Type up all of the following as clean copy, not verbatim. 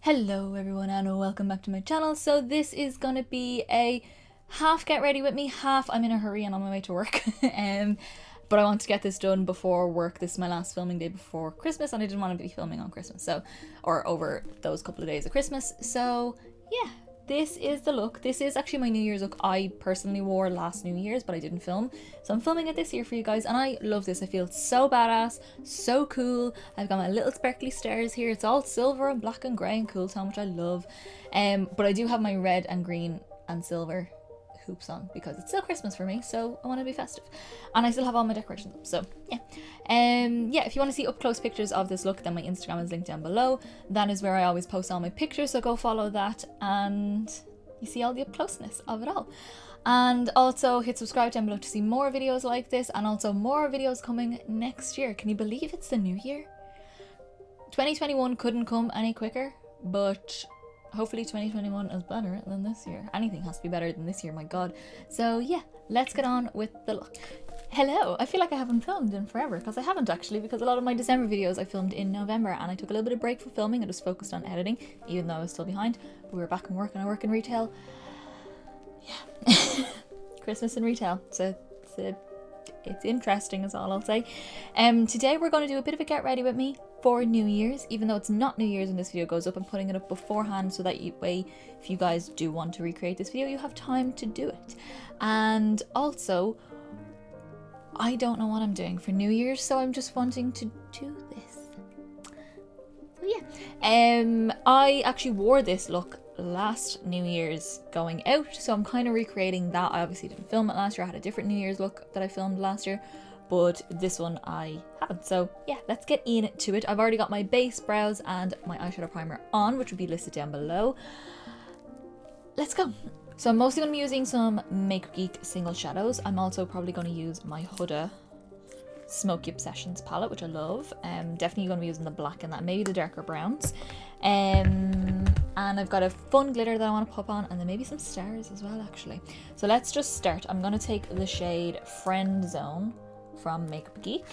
Hello everyone and welcome back to my channel. So this is gonna be a half get ready with me, half I'm in a hurry and on my way to work. But I want to get this done before work. This is my last filming day before Christmas and I didn't want to be filming on Christmas, or over those couple of days of Christmas. So yeah, this is the look. This is actually my New Year's look I personally wore last New Year's, but I didn't film. So I'm filming it this year for you guys and I love this. I feel so badass, so cool. I've got my little sparkly stars here. It's all silver and black and grey and cool tone, which I love. But I do have my red and green and silver hoops on because it's still Christmas for me, so I want to be festive. And I still have all my decorations up, so yeah. Yeah, if you want to see up close pictures of this look, then my Instagram is linked down below. That is where I always post all my pictures, so go follow that and you see all the up closeness of it all. And also hit subscribe down below to see more videos like this, and also more videos coming next year. Can you believe it's the new year? 2021 couldn't come any quicker, but hopefully 2021 is better than this year. Anything has to be better than this year, my god. So yeah, let's get on with the look. Hello, I feel like I haven't filmed in forever, because I haven't actually, because a lot of my December videos I filmed in November and I took a little bit of break from filming and just focused on editing, even though I was still behind. But we were back in work and I work in retail. Yeah. Christmas in retail. It's interesting is all I'll say. Today we're going to do a bit of a get ready with me for New Year's, even though it's not New Year's when this video goes up. I'm putting it up beforehand so that way if you guys do want to recreate this video, you have time to do it. And also, I don't know what I'm doing for New Year's, so I'm just wanting to do this. So yeah, I actually wore this look last New Year's going out, so I'm kind of recreating that. I obviously didn't film it last year. I had a different New Year's look that I filmed last year, but this one I haven't. So yeah, let's get into it. I've already got my base brows and my eyeshadow primer on, which will be listed down below. Let's go. So I'm mostly going to be using some Makeupgeek single shadows. I'm also probably going to use my Huda Smokey Obsessions palette, which I love. Definitely going to be using the black in that, maybe the darker browns. And I've got a fun glitter that I want to pop on, and then maybe some stars as well, actually. So let's just start. I'm going to take the shade Friend Zone from Makeupgeek,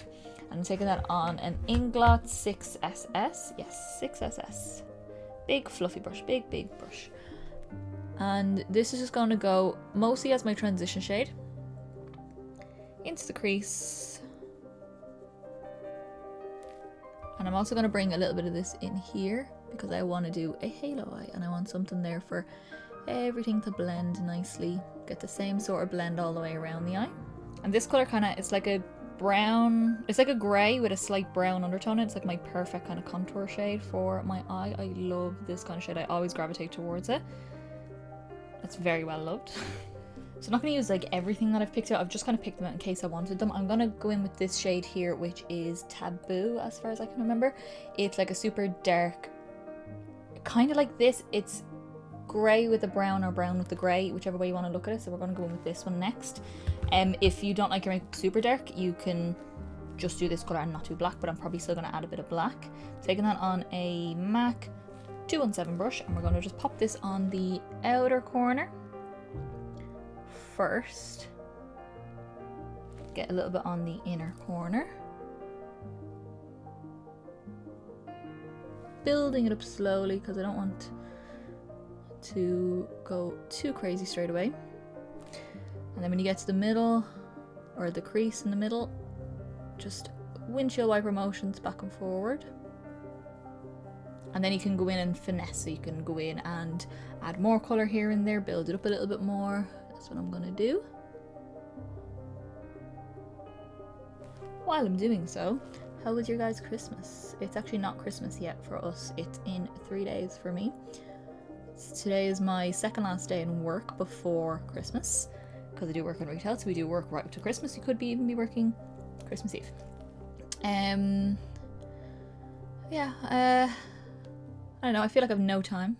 and I'm taking that on an Inglot 6SS. Yes, 6SS. Big fluffy brush, big brush. And this is just going to go mostly as my transition shade into the crease. And I'm also going to bring a little bit of this in here because I want to do a halo eye and I want something there for everything to blend nicely. Get the same sort of blend all the way around the eye. And this color kind of, it's like a brown, it's like a grey with a slight brown undertone. It's like my perfect kind of contour shade for my eye. I love this kind of shade. I always gravitate towards it. It's very well loved. So I'm not going to use like everything that I've picked out. I've just kind of picked them out in case I wanted them. I'm going to go in with this shade here, which is Taboo as far as I can remember. It's like a super dark, kind of like this. It's grey with the brown or brown with the grey, whichever way you want to look at it. So we're going to go in with this one next. If you don't like your makeup super dark, you can just do this colour and not too black, but I'm probably still going to add a bit of black. Taking that on a MAC 217 brush, and we're going to just pop this on the outer corner first. Get a little bit on the inner corner. Building it up slowly because I don't want to go too crazy straight away. And then when you get to the middle, or the crease in the middle, just windshield wiper motions back and forward. And then you can go in and finesse, so you can go in and add more colour here and there, build it up a little bit more. That's what I'm going to do. While I'm doing so, how was your guys' Christmas? It's actually not Christmas yet for us. It's in 3 days for me. Today is my second last day in work before Christmas, because I do work in retail, so we do work right up to Christmas. You could even be working Christmas Eve. Yeah, I don't know, I feel like I have no time.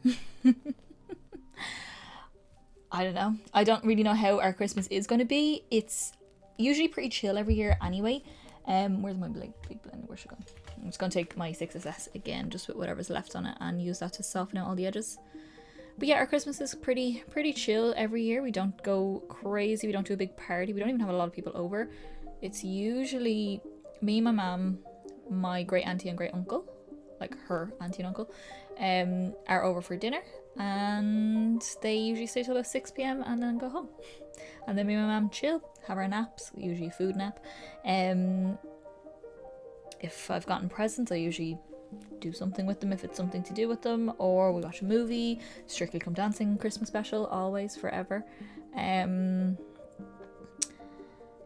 I don't know. I don't really know how our Christmas is going to be. It's usually pretty chill every year anyway. Where's my big blender? Where's she gone? I'm just going to take my 6SS again, just with whatever's left on it, and use that to soften out all the edges. But yeah, our Christmas is pretty chill every year. We don't go crazy. We don't do a big party. We don't even have a lot of people over. It's usually me, my mum, my great auntie and great uncle. like her auntie and uncle, are over for dinner, and they usually stay till about 6 p.m. and then go home. And then me and my mum chill, have our naps, usually a food nap. If I've gotten presents, I usually do something with them if it's something to do with them, or we watch a movie, Strictly Come Dancing Christmas special, always, forever.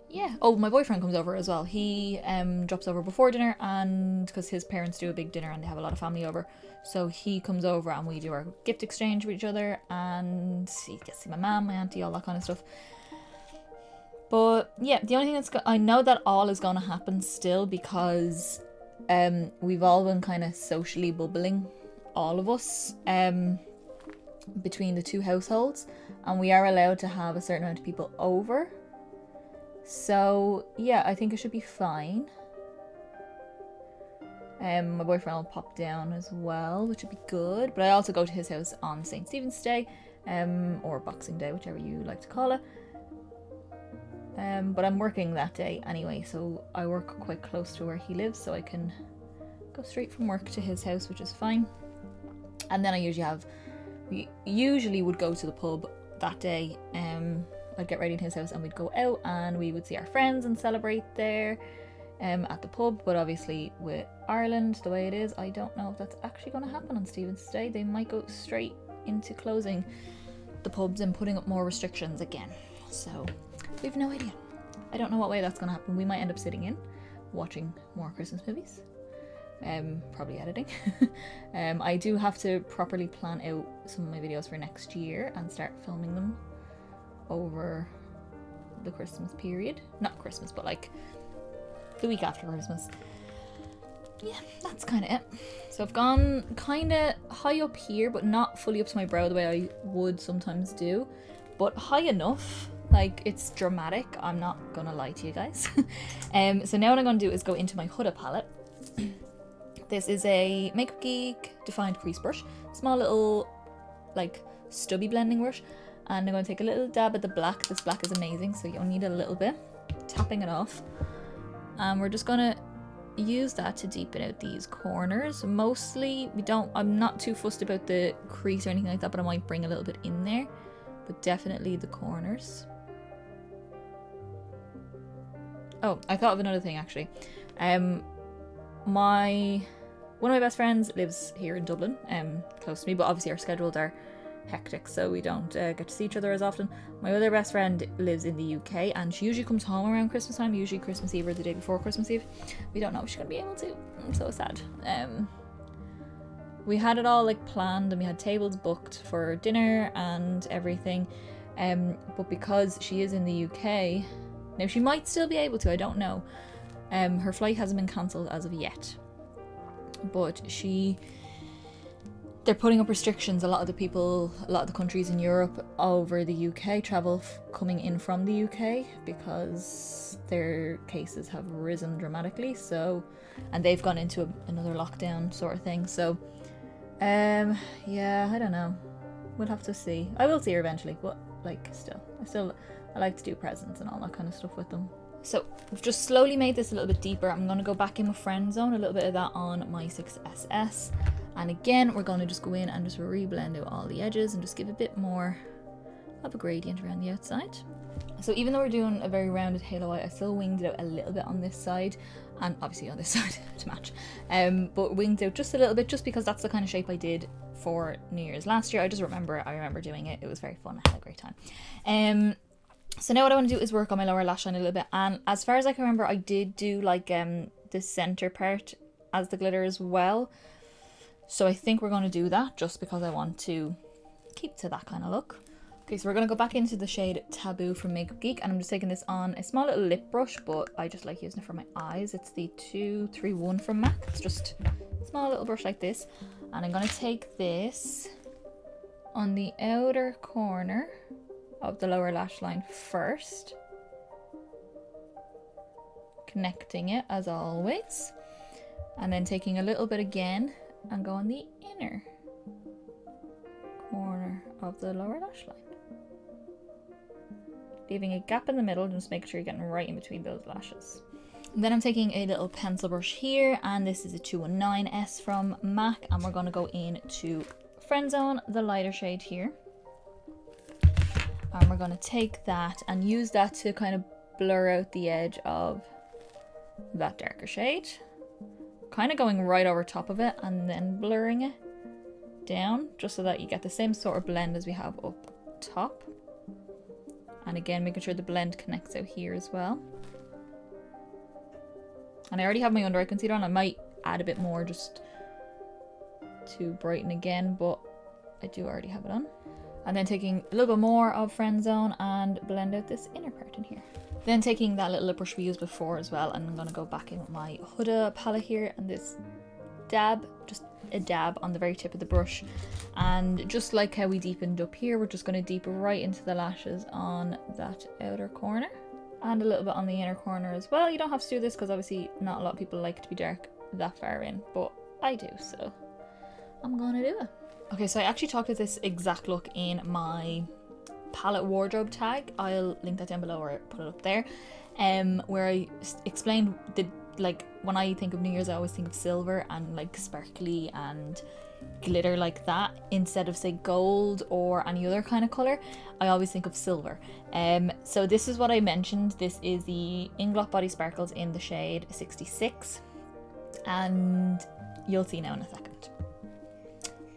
Yeah. Oh, my boyfriend comes over as well. He drops over before dinner, and because his parents do a big dinner and they have a lot of family over, so he comes over and we do our gift exchange with each other, and he gets to see my mum, my auntie, all that kind of stuff. But yeah, the only thing I know that all is going to happen still, because we've all been kind of socially bubbling, all of us, between the two households, and we are allowed to have a certain amount of people over. So yeah, I think it should be fine. My boyfriend will pop down as well, which would be good. But I also go to his house on St. Stephen's Day, or Boxing Day, whichever you like to call it. But I'm working that day anyway, so I work quite close to where he lives, so I can go straight from work to his house, which is fine. And then we usually would go to the pub that day. I'd get ready in his house and we'd go out and we would see our friends and celebrate there at the pub. But obviously with Ireland the way it is, I don't know if that's actually going to happen on Stephen's Day. They might go straight into closing the pubs and putting up more restrictions again. So we have no idea. I don't know what way that's going to happen. We might end up sitting in watching more Christmas movies. Probably editing. I do have to properly plan out some of my videos for next year and start filming them over the Christmas period. Not Christmas, but like the week after Christmas. Yeah, that's kind of it. So I've gone kind of high up here, but not fully up to my brow the way I would sometimes do, but high enough. Like, it's dramatic, I'm not gonna lie to you guys. So now what I'm gonna do is go into my Huda palette. This is a Makeupgeek Defined Crease Brush. Small little, like, stubby blending brush. And I'm going to take a little dab at the black. This black is amazing, so you only need a little bit. Tapping it off. And we're just going to use that to deepen out these corners. Mostly, I'm not too fussed about the crease or anything like that, but I might bring a little bit in there. But definitely the corners. Oh, I thought of another thing, actually. One of my best friends lives here in Dublin, close to me, but obviously our schedules are hectic, so we don't get to see each other as often. My other best friend lives in the UK, and she usually comes home around Christmas time, usually Christmas Eve or the day before Christmas Eve. We don't know if she's going to be able to. I'm so sad. We had it all like planned, and we had tables booked for dinner and everything, but because she is in the UK, now she might still be able to, I don't know. Her flight hasn't been cancelled as of yet, but they're putting up restrictions. A lot of the countries in Europe over the UK travel coming in from the UK because their cases have risen dramatically. So, and they've gone into another lockdown sort of thing. So, yeah, I don't know. We'll have to see. I will see her eventually, but like, I like to do presents and all that kind of stuff with them. So we've just slowly made this a little bit deeper. I'm going to go back in with Friend Zone, a little bit of that on my 6SS. And again, we're going to just go in and just re-blend out all the edges and just give a bit more of a gradient around the outside. So even though we're doing a very rounded halo eye, I still winged it out a little bit on this side, and obviously on this side to match. But winged out just a little bit, just because that's the kind of shape I did for New Year's last year. I remember doing it. It was very fun. I had a great time. So now what I want to do is work on my lower lash line a little bit, and as far as I can remember, I did do like the center part as the glitter as well. So I think we're going to do that just because I want to keep to that kind of look. Okay, so we're going to go back into the shade Taboo from Makeupgeek, and I'm just taking this on a small little lip brush, but I just like using it for my eyes. It's the 231 from MAC. It's just a small little brush like this, and I'm going to take this on the outer corner of the lower lash line first, connecting it as always, and then taking a little bit again and go on the inner corner of the lower lash line, leaving a gap in the middle and just make sure you're getting right in between those lashes. Then I'm taking a little pencil brush here, and this is a 219S from MAC, and we're going to go into Friend Zone, the lighter shade here. And we're going to take that and use that to kind of blur out the edge of that darker shade. Kind of going right over top of it and then blurring it down, just so that you get the same sort of blend as we have up top. And again, making sure the blend connects out here as well. And I already have my under eye concealer on. I might add a bit more just to brighten again, but I do already have it on. And then taking a little bit more of Friend Zone and blend out this inner part in here. Then taking that little lip brush we used before as well, and I'm going to go back in with my Huda palette here, and this dab, just a dab on the very tip of the brush. And just like how we deepened up here, we're just going to deepen right into the lashes on that outer corner. And a little bit on the inner corner as well. You don't have to do this because obviously not a lot of people like to be dark that far in, but I do, so I'm going to do it. Okay, so I actually talked about this exact look in my palette wardrobe tag. I'll link that down below or put it up there, where I explained the, like, when I think of New Year's I always think of silver and like sparkly and glitter like that, instead of say gold or any other kind of color. I always think of silver. So this is what I mentioned. This is the Inglot Body Sparkles in the shade 66, and you'll see now in a second.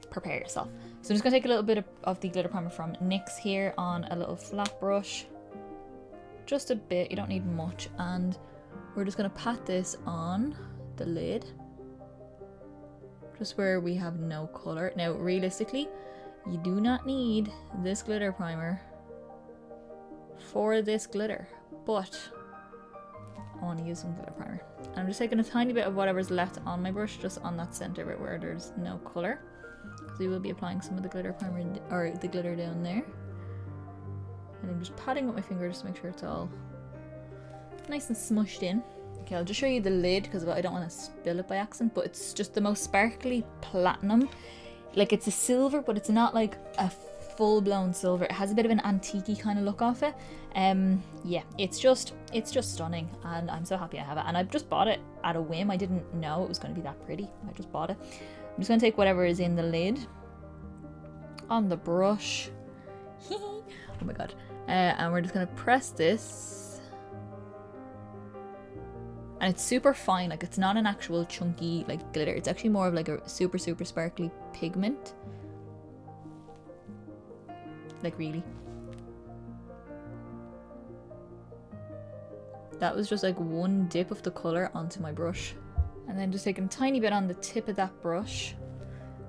Prepare yourself. So I'm just going to take a little bit of the glitter primer from NYX here on a little flat brush. Just a bit, you don't need much. And we're just going to pat this on the lid. Just where we have no colour. Now, realistically, you do not need this glitter primer for this glitter. But I want to use some glitter primer. And I'm just taking a tiny bit of whatever's left on my brush, just on that centre bit where there's no colour. We will be applying some of the glitter primer, or the glitter down there. And I'm just patting with my finger just to make sure it's all nice and smushed in. Okay, I'll just show you the lid because I don't want to spill it by accident, but it's just the most sparkly platinum. Like, it's a silver, but it's not like a full-blown silver. It has a bit of an antique-y kind of look off it. Yeah, it's just stunning, and I'm so happy I have it. And I've just bought it at a whim. I didn't know it was going to be that pretty. I just bought it. I'm just going to take whatever is in the lid on the brush. Oh my god. And we're just going to press this. And it's super fine. Like, it's not an actual chunky like glitter. It's actually more of like a super sparkly pigment. Like, really. That was just like one dip of the colour onto my brush. And then just taking a tiny bit on the tip of that brush.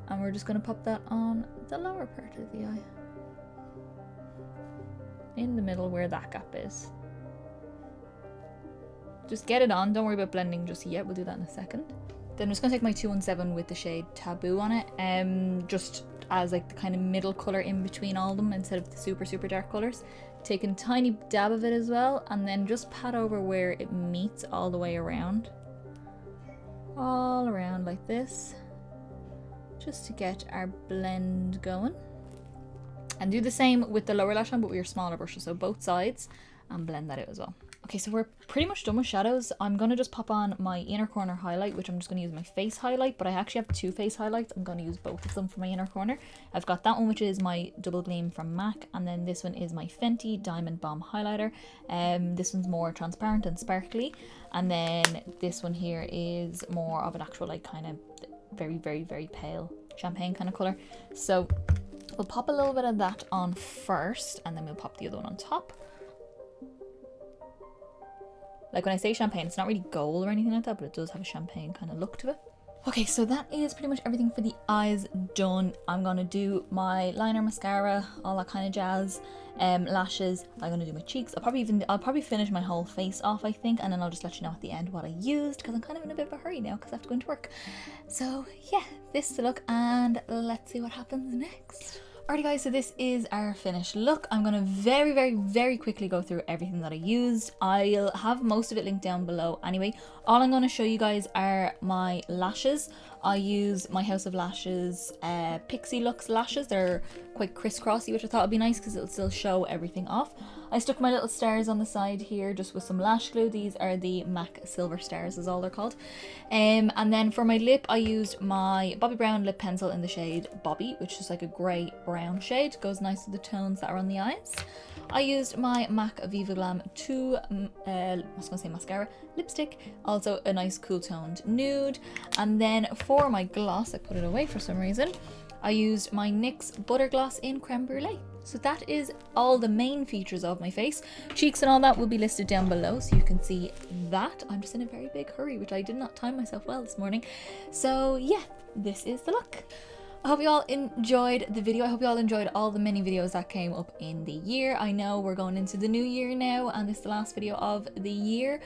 And we're just going to pop that on the lower part of the eye. In the middle where that gap is. Just get it on. Don't worry about blending just yet. We'll do that in a second. Then I'm just going to take my 217 with the shade Taboo on it. Just as like the kind of middle colour in between all of them instead of the super dark colours. Taking a tiny dab of it as well. And then just pat over where it meets all the way around. All around like this, just to get our blend going. And do the same with the lower lash line, but with your smaller brushes, so both sides, and blend that out as well. Okay, so we're pretty much done with shadows. I'm going to just pop on my inner corner highlight, which I'm just going to use my face highlight, but I actually have two face highlights. I'm going to use both of them for my inner corner. I've got that one, which is my Double Gleam from MAC, and then this one is my Fenty Diamond Bomb highlighter. This one's more transparent and sparkly, and then this one here is more of an actual like kind of very pale champagne kind of colour. So we'll pop a little bit of that on first, and then we'll pop the other one on top. Like, when I say champagne, it's not really gold or anything like that, but it does have a champagne kind of look to it. Okay, so that is pretty much everything for the eyes done. I'm gonna do my liner, mascara, all that kind of jazz, lashes. I'm gonna do my cheeks. I'll probably finish my whole face off, I think, and then I'll just let you know at the end what I used, because I'm kind of in a bit of a hurry now because I have to go into work. So yeah, this is the look, and let's see what happens next. Alrighty guys, so this is our finished look. I'm going to very quickly go through everything that I used. I'll have most of it linked down below anyway. All I'm going to show you guys are my lashes. I use my House of Lashes Pixie Luxe lashes. They're quite crisscrossy, which I thought would be nice because it'll still show everything off. I stuck my little stars on the side here just with some lash glue. These are the MAC Silver Stars is all they're called. And then for my lip, I used my Bobbi Brown lip pencil in the shade Bobbi, which is like a grey brown shade. Goes nice with the tones that are on the eyes. I used my MAC Viva Glam 2 mascara lipstick, also a nice cool toned nude. And then for my gloss, I put it away for some reason, I used my NYX Butter Gloss in Creme Brulee. So that is all the main features of my face. Cheeks and all that will be listed down below so you can see that. I'm just in a very big hurry, which I did not time myself well this morning. So yeah, this is the look. I hope you all enjoyed the video. I hope you all enjoyed all the many videos that came up in the year. I know we're going into the new year now and this is the last video of the year.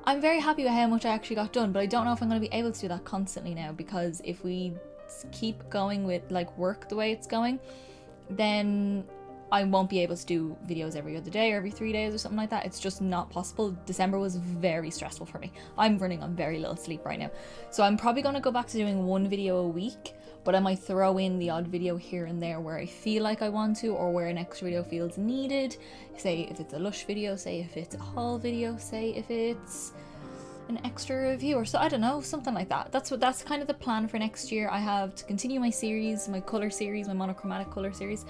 I'm very happy with how much I actually got done, but I don't know if I'm going to be able to do that constantly now, because if we keep going with like work the way it's going, then I won't be able to do videos every other day or every 3 days or something like that. It's just not possible. December was very stressful for me. I'm running on very little sleep right now. So I'm probably going to go back to doing one video a week, but I might throw in the odd video here and there where I feel like I want to, or where an extra video feels needed. Say if it's a Lush video, say if it's a haul video, say if it's an extra review, or so I don't know, something like that. That's kind of the plan for next year. I have to continue my series, my color series, my monochromatic color series.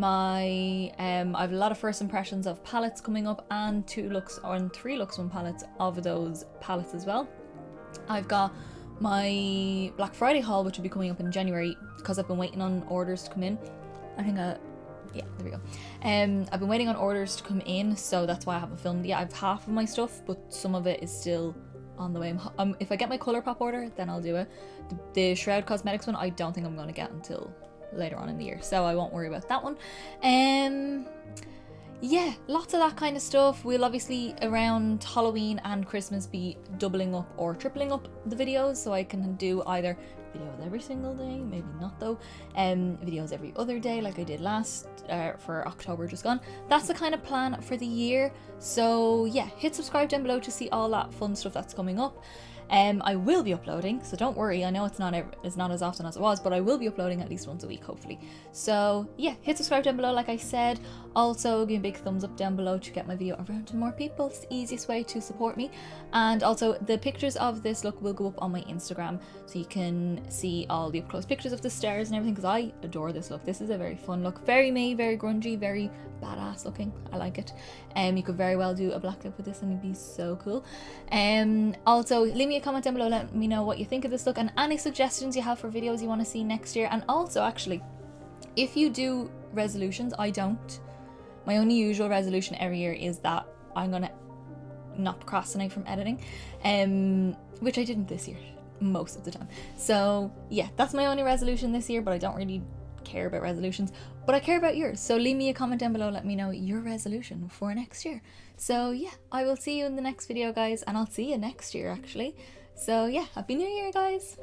I have a lot of first impressions of palettes coming up, and 3 Luxe One palettes of those palettes as well. I've got my Black Friday haul, which will be coming up in January, because I've been waiting on orders to come in. I think yeah, there we go. I've been waiting on orders to come in, so that's why I haven't filmed yet. I have half of my stuff, but some of it is still on the way. If I get my Colourpop order, then I'll do it. The Shroud Cosmetics one, I don't think I'm going to get until later on in the year, so I won't worry about that one. Yeah, lots of that kind of stuff. We'll obviously around Halloween and Christmas be doubling up or tripling up the videos, so I can do either videos every single day, maybe not though, videos every other day like I did last for October just gone. That's the kind of plan for the year. So yeah, hit subscribe down below to see all that fun stuff that's coming up. I will be uploading, so don't worry. I know it's not as often as it was, but I will be uploading at least once a week, hopefully. So yeah, hit subscribe down below like I said. Also give me a big thumbs up down below to get my video around to more people. It's the easiest way to support me. And also the pictures of this look will go up on my Instagram, so you can see all the up close pictures of the stars and everything, because I adore this look. This is a very fun look, very me, very grungy, very badass looking. I like it. You could very well do a black lip with this and it'd be so cool. Also leave me a comment down below, let me know what you think of this look and any suggestions you have for videos you want to see next year. And also, actually, if you do resolutions, I don't. My only usual resolution every year is that I'm gonna not procrastinate from editing, which I didn't this year most of the time. So yeah, that's my only resolution this year, but I don't really care about resolutions, but I care about yours. So leave me a comment down below, let me know your resolution for next year. So yeah, I will see you in the next video, guys, and I'll see you next year actually. So yeah, Happy New Year, guys.